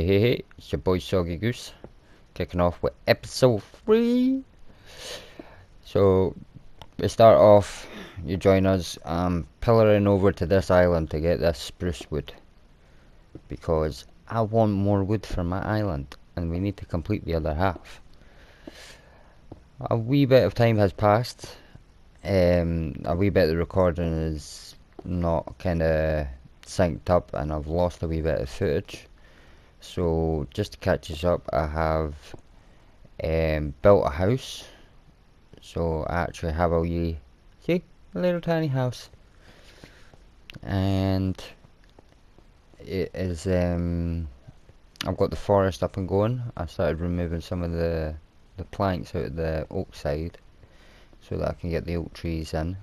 Hey, it's your boy Soggy Goose, kicking off with episode 3. So, we start off, you join us, pillaring over to this island to get this spruce wood, because I want more wood for my island, and we need to complete the other half. A wee bit of time has passed, a wee bit of the recording is not kinda synced up, and I've lost a wee bit of footage. So just to catch us up, I have built a house. So I actually have a little tiny house, and it is I've got the forest up and going. I started removing some of the planks out of the oak side, so that I can get the oak trees in.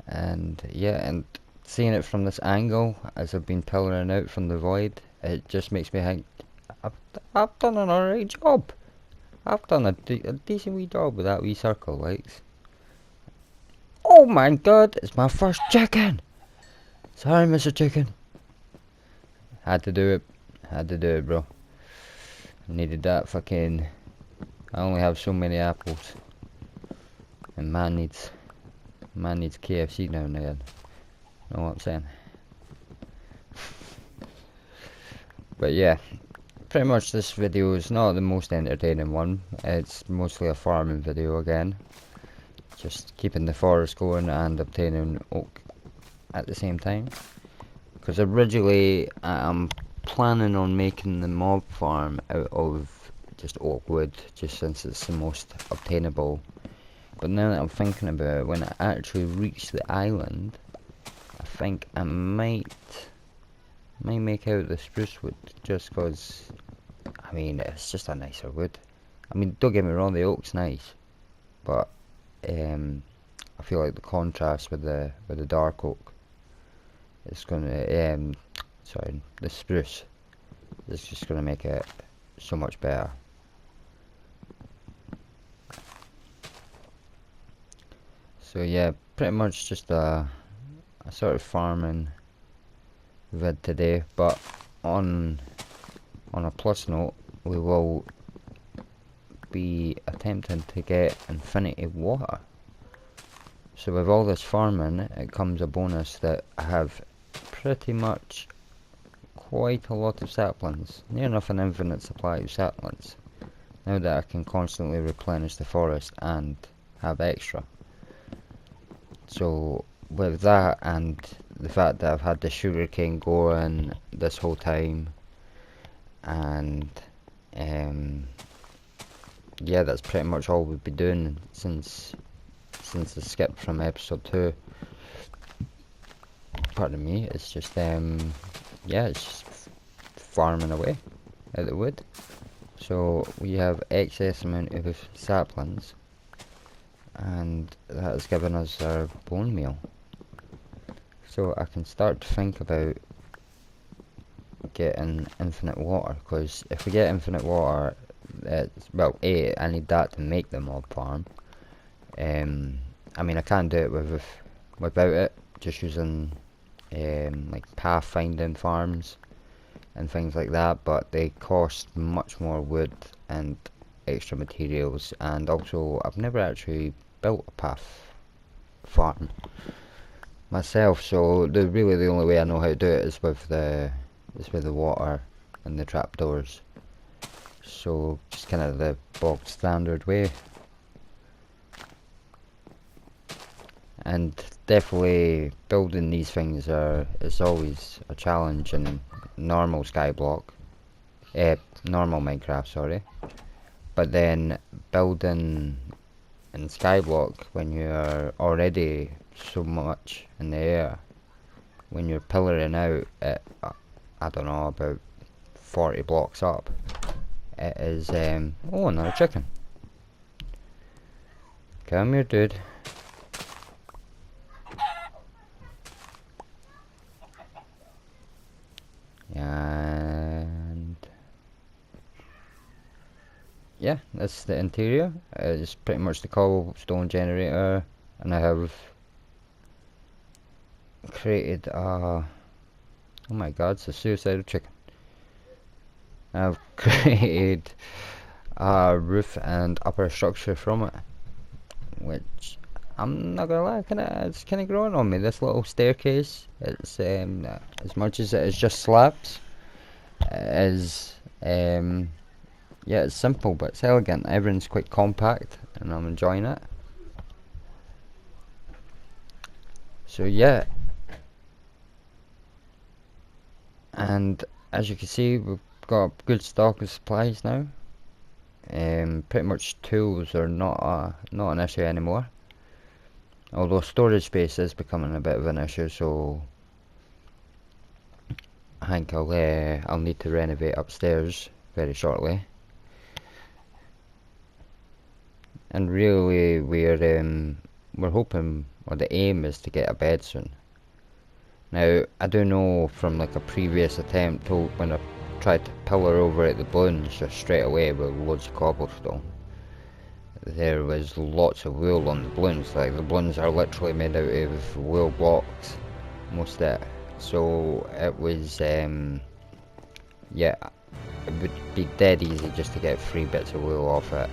And yeah, and seeing it from this angle, as I've been pillaring out from the void, it just makes me think I've done an alright job. I've done a decent wee job with that wee circle, likes. Oh my god, it's my first chicken! Sorry, Mr. Chicken. Had to do it, bro. Needed that fucking... I only have so many apples. And man needs KFC now and again. Know what I'm saying? But yeah, pretty much this video is not the most entertaining one. It's mostly a farming video again. Just keeping the forest going and obtaining oak at the same time. Because originally I'm planning on making the mob farm out of just oak wood, just since it's the most obtainable. But now that I'm thinking about it, when I actually reach the island, I think I might make out the spruce wood, just because, I mean, it's just a nicer wood. I mean, don't get me wrong, the oak's nice, but I feel like the contrast with the dark oak is gonna the spruce is just gonna make it so much better. So yeah, pretty much just a sort of farming vid today, but on a plus note, we will be attempting to get infinity water. So with all this farming, it comes a bonus that I have pretty much quite a lot of saplings, near enough an infinite supply of saplings, now that I can constantly replenish the forest and have extra. So with that, and the fact that I've had the sugarcane going this whole time, and yeah, that's pretty much all we've been doing since the skip from episode 2. Pardon me, it's just yeah, it's just farming away at the wood. So we have excess amount of saplings, and that has given us our bone meal. So I can start to think about getting infinite water, because if we get infinite water, well, I need that to make the mob farm. I mean, I can do it without it, just using like pathfinding farms and things like that, but they cost much more wood and extra materials, and also I've never actually built a path farm myself, so really the only way I know how to do it is with the water and the trapdoors. So just kind of the bog standard way. And definitely building these things is always a challenge in normal Skyblock, normal Minecraft, sorry. But then building in Skyblock, when you're already so much in the air, when you're pillaring out at I don't know, about 40 blocks up, it is oh, another chicken. Come here, dude. And yeah, that's the interior. It's pretty much the cobblestone generator, and I have created oh my god, it's a suicidal chicken. I've created a roof and upper structure from it, which I'm not gonna lie, it's kind of growing on me. This little staircase, it's as much as it is just slabs, it is yeah, it's simple but it's elegant. Everything's quite compact, and I'm enjoying it. So yeah, and as you can see, we've got a good stock of supplies now. Pretty much tools are not an issue anymore. Although storage space is becoming a bit of an issue, so I think I'll need to renovate upstairs very shortly. And really, we're hoping, or the aim is to get a bed soon. Now, I do know from like a previous attempt when I tried to pillar over at the balloons just straight away with loads of cobblestone, there was lots of wool on the balloons. Like, the balloons are literally made out of wool blocks, most of it. So it was, yeah, it would be dead easy just to get 3 bits of wool off it.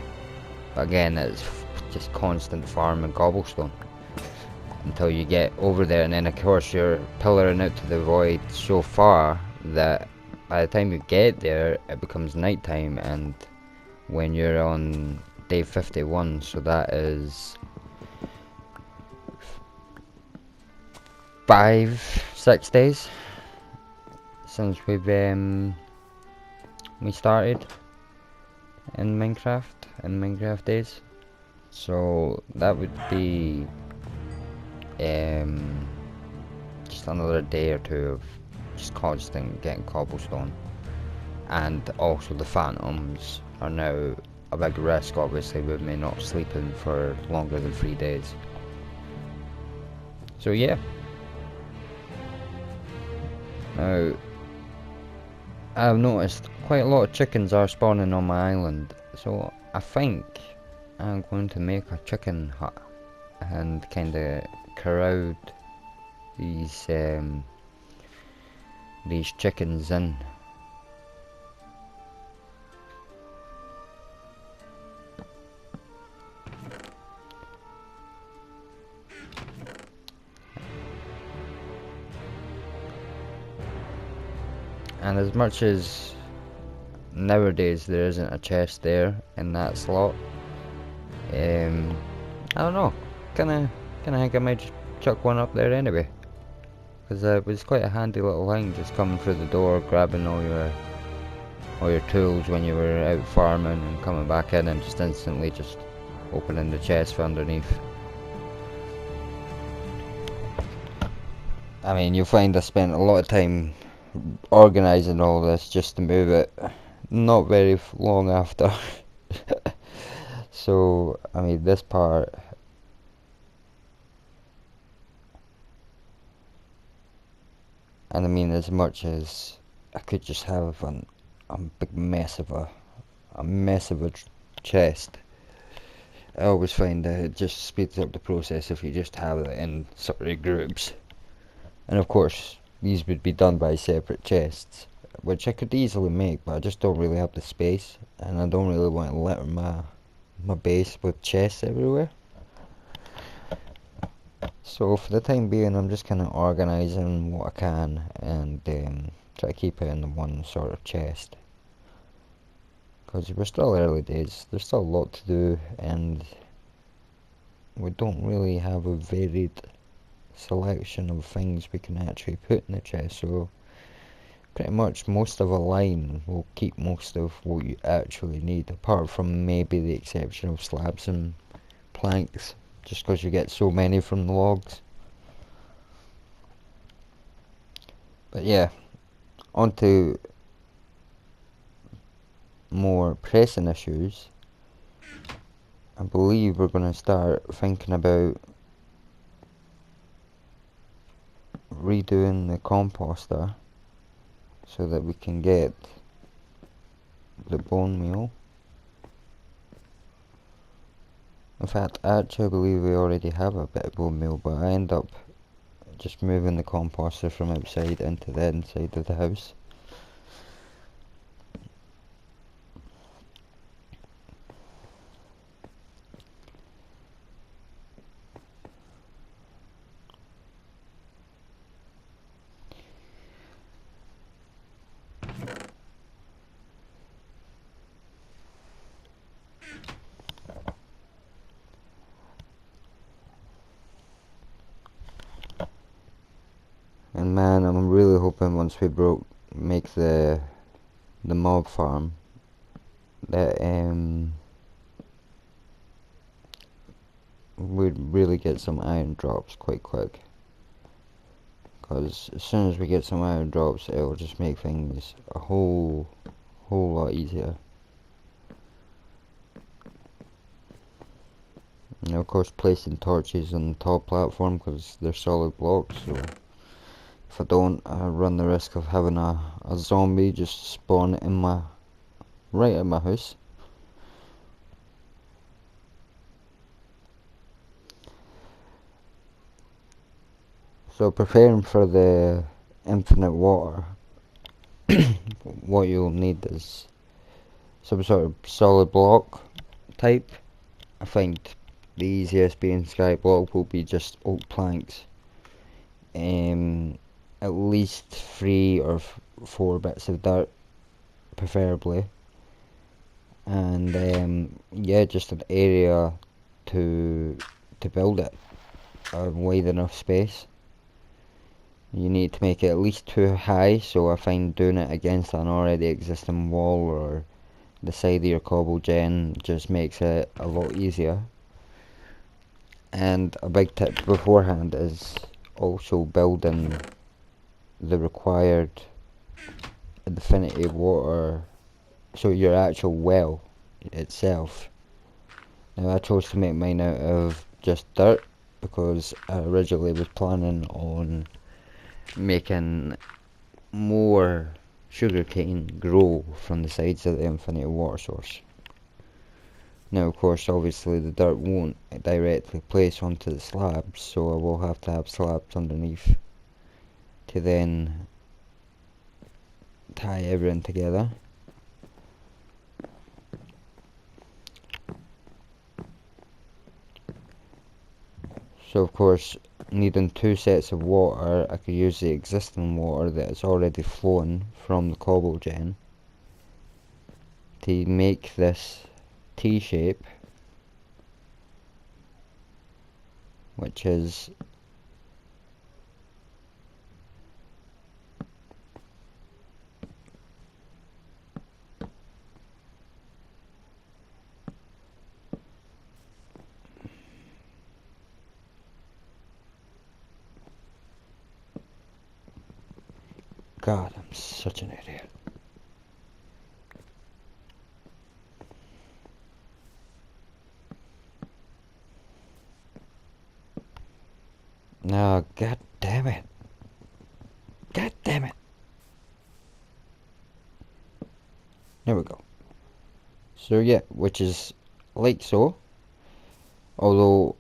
But again, it's just constant farming cobblestone until you get over there, and then of course you're pillaring out to the void so far that by the time you get there it becomes nighttime. And when you're on day 51, so that is 5-6 days since we started in Minecraft days, so that would be just another day or two of just constant getting cobblestone. And also the phantoms are now a big risk, obviously, with me not sleeping for longer than 3 days. So yeah, now I've noticed quite a lot of chickens are spawning on my island, so I think I'm going to make a chicken hut and kinda crowd these chickens in. And as much as nowadays there isn't a chest there in that slot, I don't know, kinda think I might just chuck one up there anyway, because it was quite a handy little thing, just coming through the door, grabbing all your tools when you were out farming, and coming back in and just instantly just opening the chest from underneath. I mean, you'll find I spent a lot of time organising all this just to move it not very long after. So I mean, this part, and I mean, as much as I could just have a big mess of a chest, I always find that it just speeds up the process if you just have it in sort of groups. And of course, these would be done by separate chests, which I could easily make, but I just don't really have the space, and I don't really want to litter my base with chests everywhere. So for the time being, I'm just kind of organising what I can, and try to keep it in the one sort of chest. Because we're still early days, there's still a lot to do, and we don't really have a varied selection of things we can actually put in the chest. So pretty much most of a line will keep most of what you actually need, apart from maybe the exception of slabs and planks, just because you get so many from the logs. But yeah, on to more pressing issues. I believe we're going to start thinking about redoing the composter so that we can get the bone meal. In fact, I actually believe we already have a bit of bone meal, but I end up just moving the composter from outside into the inside of the house. once we make the mob farm, that we'd really get some iron drops quite quick. Because as soon as we get some iron drops, it'll just make things a whole lot easier. And of course, placing torches on the top platform because they're solid blocks, so if I don't, I run the risk of having a zombie just spawn in right at my house. So preparing for the infinite water, what you'll need is some sort of solid block type. I find the easiest being Skyblock will be just oak planks. At least 3 or 4 bits of dirt, preferably. And yeah, just an area to build it, a wide enough space. You need to make it at least 2 high, so I find doing it against an already existing wall or the side of your cobble gen just makes it a lot easier. And a big tip beforehand is also building the required infinity water, so your actual well itself. Now I chose to make mine out of just dirt because I originally was planning on making more sugarcane grow from the sides of the infinite water source. Now of course obviously the dirt won't directly place onto the slabs, so I will have to have slabs underneath to then tie everything together. So of course, needing 2 sets of water, I could use the existing water that is already flowing from the cobble gen to make this T shape, which is God, I'm such an idiot. No, god damn it. God damn it. There we go. So yeah, which is like so. Although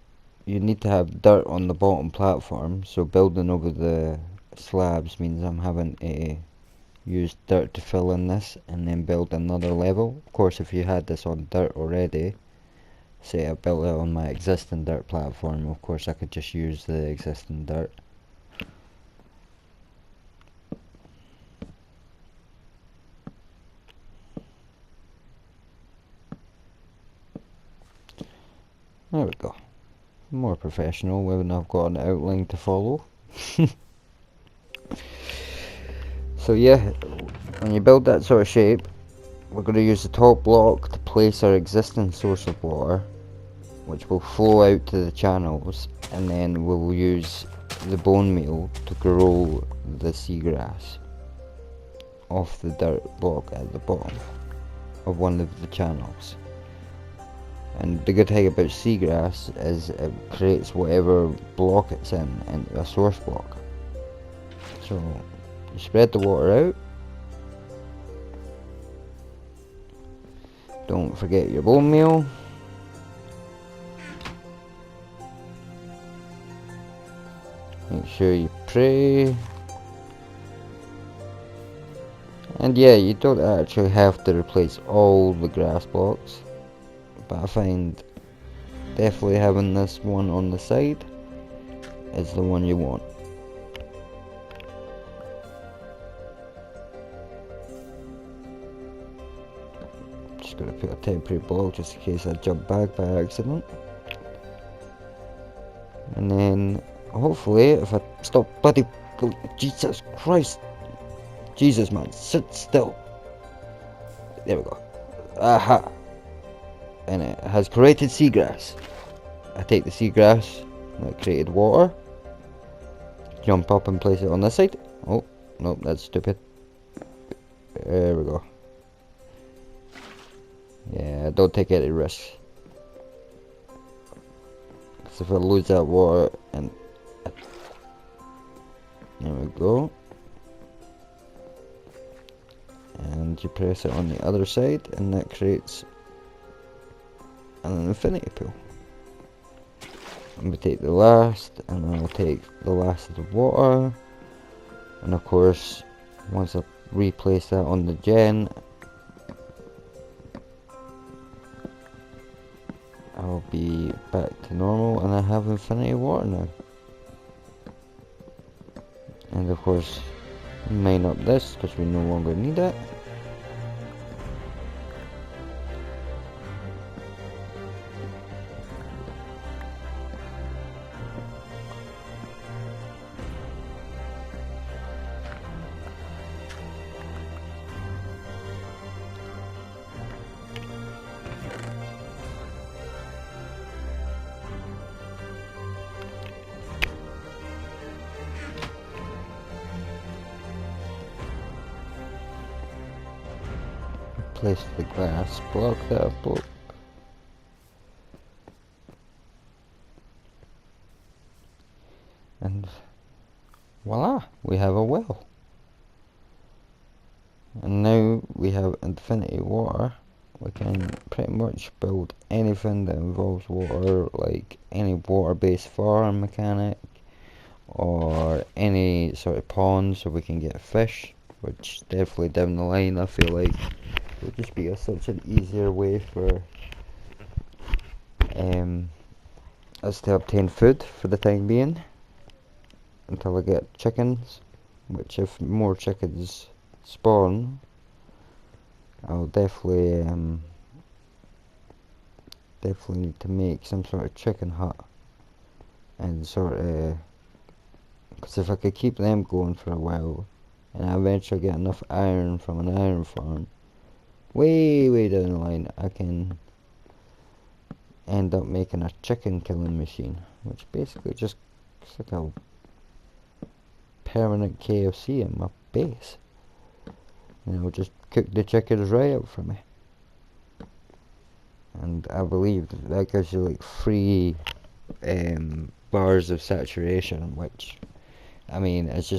you need to have dirt on the bottom platform, so building over the slabs means I'm having to use dirt to fill in this and then build another level. Of course, if you had this on dirt already, say I built it on my existing dirt platform, of course I could just use the existing dirt. There we go. More professional when I've got an outline to follow. So yeah, when you build that sort of shape, we're going to use the top block to place our existing source of water, which will flow out to the channels, and then we'll use the bone meal to grow the seagrass off the dirt block at the bottom of one of the channels. And the good thing about seagrass is it creates whatever block it's in into a source block. So you spread the water out. Don't forget your bone meal. Make sure you pray. And yeah, you don't actually have to replace all the grass blocks, but I find definitely having this one on the side is the one you want. Just gonna put a temporary block just in case I jump back by accident. And then hopefully if I stop bloody, Jesus Christ, Jesus, man, sit still. There we go. Aha. And it has created seagrass. I take the seagrass, that created water. Jump up and place it on this side. Oh, nope, that's stupid. There we go. Yeah, don't take any risks. Because if I lose that water, and there we go. And you press it on the other side, and that creates an infinity pool. I'm going to take the last, and I'll take the last of the water. And of course, once I replace that on the gen, I'll be back to normal, and I have infinity water now. And of course, mine up this, because we no longer need it. Place the glass block that block. And voila, we have a well. And now we have infinity water. We can pretty much build anything that involves water, like any water-based farm mechanic, or any sort of pond, so we can get fish, which definitely down the line I feel like would just be such an easier way for us to obtain food for the time being, until I get chickens, which if more chickens spawn, I'll definitely need to make some sort of chicken hut, and sort of, because if I could keep them going for a while, and I eventually get enough iron from an iron farm, way down the line, I can end up making a chicken killing machine, which basically just looks like a permanent KFC in my base. You know, just cook the chickens right up for me. And I believe that gives you like 3 bars of saturation, which, I mean, it's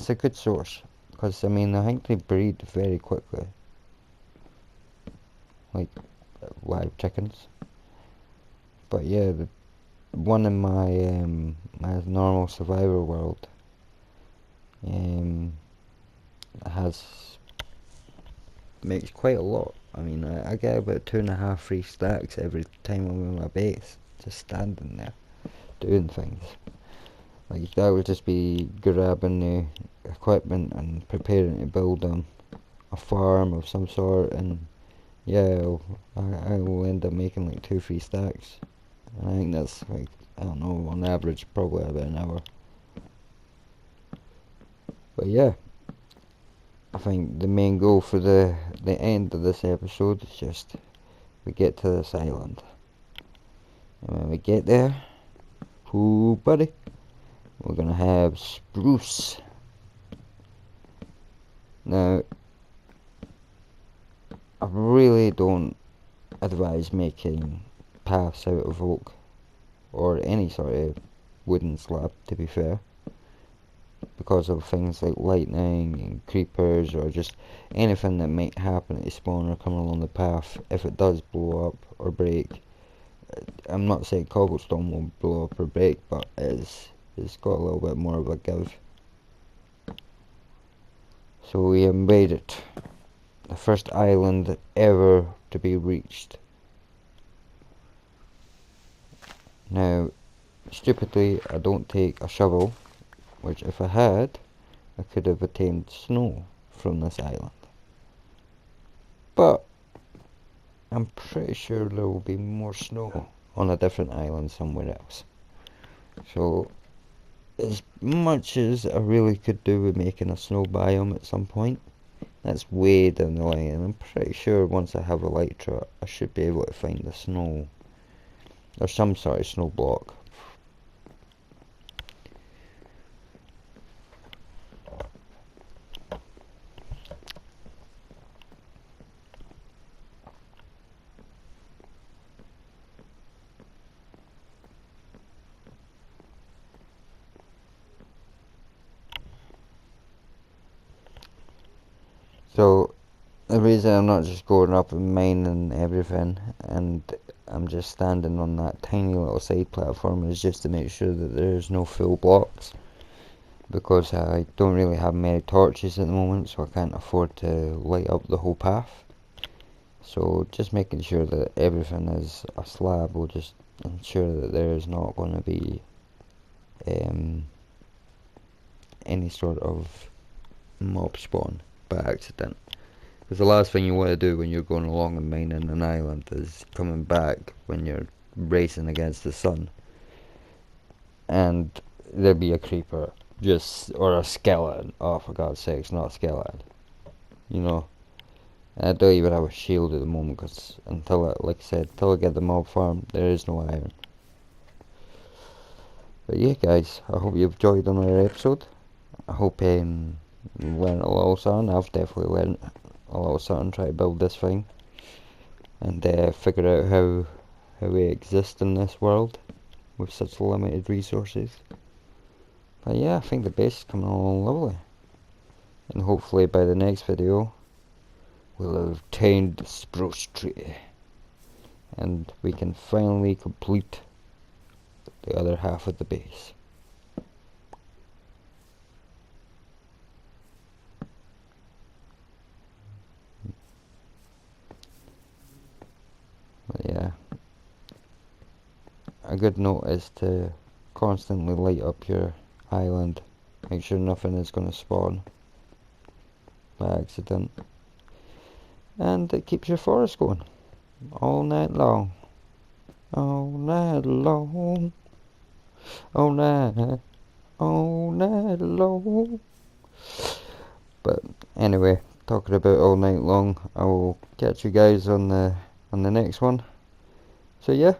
a good source. Because, I mean, I think they breed very quickly. Like, live chickens. But yeah, the one in my my normal survivor world makes quite a lot. I mean, I get about 2.5 free stacks every time I'm in my base, just standing there doing things. Like, that would just be grabbing the equipment and preparing to build a farm of some sort, and yeah, I will end up making like 2 free stacks. And I think that's like, I don't know, on average probably about an hour. But yeah, I think the main goal for the end of this episode is just we get to this island. And when we get there, ooh buddy, we're gonna have spruce. Now, I really don't advise making paths out of oak or any sort of wooden slab, to be fair, because of things like lightning and creepers, or just anything that might happen at the spawn or come along the path if it does blow up or break. I'm not saying cobblestone will blow up or break, but it's got a little bit more of a give. So we have made it. The first island ever to be reached. Now, stupidly, I don't take a shovel, which if I had, I could have obtained snow from this island. But I'm pretty sure there will be more snow on a different island somewhere else. So as much as I really could do with making a snow biome at some point, that's way down the line, and I'm pretty sure once I have Elytra, I should be able to find the snow, or some sort of snow block. So the reason I'm not just going up and mining everything and I'm just standing on that tiny little side platform is just to make sure that there's no full blocks, because I don't really have many torches at the moment, so I can't afford to light up the whole path. So just making sure that everything is a slab will just ensure that there's not going to be any sort of mob spawn by accident. Because the last thing you want to do when you're going along and mining an island is coming back when you're racing against the sun and there'd be a creeper or a skeleton. Oh, for God's sakes, not a skeleton. You know, and I don't even have a shield at the moment because like I said, until I get the mob farm, there is no iron. But yeah, guys, I hope you enjoyed another episode. I hope you learned a little something. I've definitely learned a little something trying to build this thing and figure out how we exist in this world with such limited resources. But yeah, I think the base is coming along lovely, and hopefully by the next video we'll have obtained the spruce tree and we can finally complete the other half of the base. But yeah, a good note is to constantly light up your island. Make sure nothing is going to spawn by accident, and it keeps your forest going all night long. All night long. All night long. But anyway, talking about all night long, I will catch you guys on the next one. So yeah,